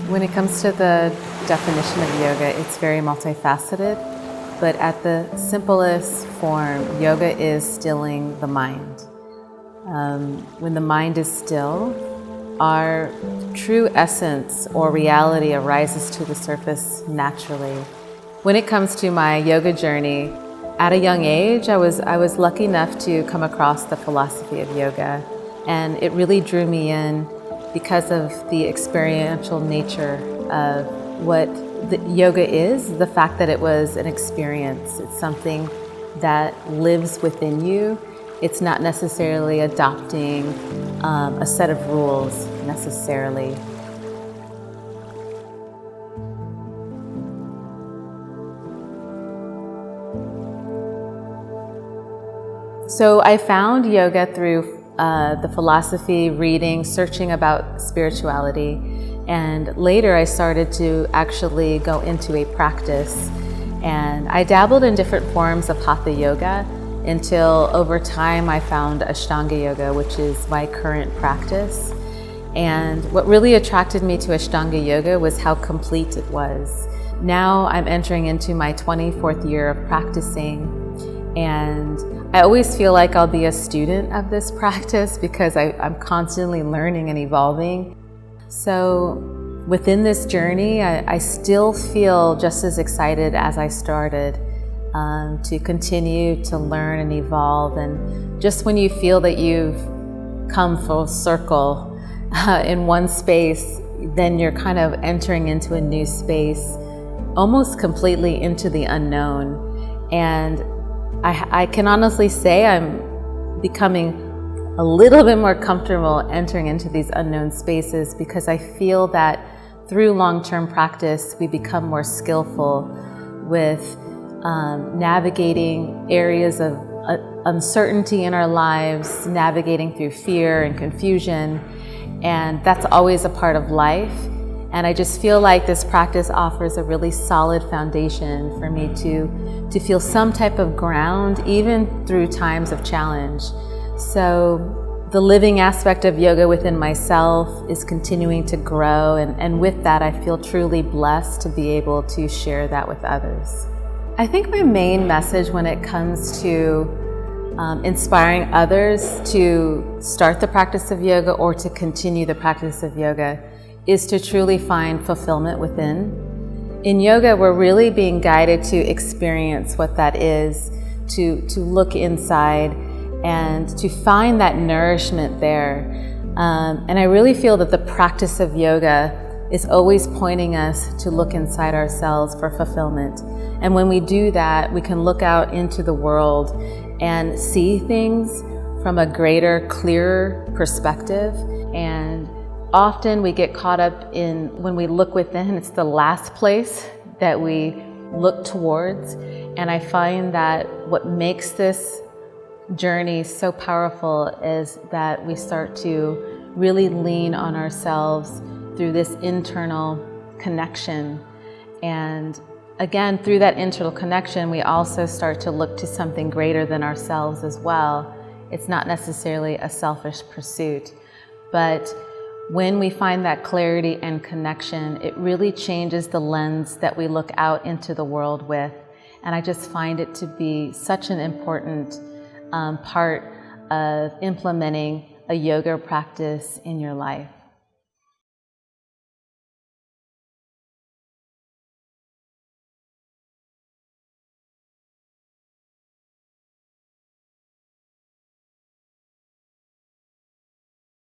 When it comes to the definition of yoga, it's very multifaceted, but at the simplest form, yoga is stilling the mind. When the mind is still, our true essence or reality arises to the surface naturally. When it comes to my yoga journey, at a young age, I was lucky enough to come across the philosophy of yoga, and it really drew me in because of the experiential nature of what the yoga is, the fact that it was an experience. It's something that lives within you. It's not necessarily adopting a set of rules necessarily. So I found yoga through the philosophy, reading, searching about spirituality, and later I started to actually go into a practice. And I dabbled in different forms of hatha yoga until over time I found Ashtanga yoga, which is my current practice. And what really attracted me to Ashtanga yoga was how complete it was. Now I'm entering into my 24th year of practicing, and I always feel like I'll be a student of this practice because I'm constantly learning and evolving. So within this journey, I still feel just as excited as I started to continue to learn and evolve. And just when you feel that you've come full circle in one space, then you're kind of entering into a new space, almost completely into the unknown. And I can honestly say I'm becoming a little bit more comfortable entering into these unknown spaces because I feel that through long-term practice, we become more skillful with navigating areas of uncertainty in our lives, navigating through fear and confusion, and that's always a part of life. And I just feel like this practice offers a really solid foundation for me to feel some type of ground, even through times of challenge. So the living aspect of yoga within myself is continuing to grow, and with that, I feel truly blessed to be able to share that with others. I think my main message when it comes to inspiring others to start the practice of yoga or to continue the practice of yoga is to truly find fulfillment within. In yoga, we're really being guided to experience what that is, to look inside and to find that nourishment there. And I really feel that the practice of yoga is always pointing us to look inside ourselves for fulfillment. And when we do that, we can look out into the world and see things from a greater, clearer perspective. And often we get caught up in, when we look within, it's the last place that we look towards. And I find that what makes this journey so powerful is that we start to really lean on ourselves through this internal connection. And again, through that internal connection, we also start to look to something greater than ourselves as well. It's not necessarily a selfish pursuit, but when we find that clarity and connection, it really changes the lens that we look out into the world with. And I just find it to be such an important part of implementing a yoga practice in your life.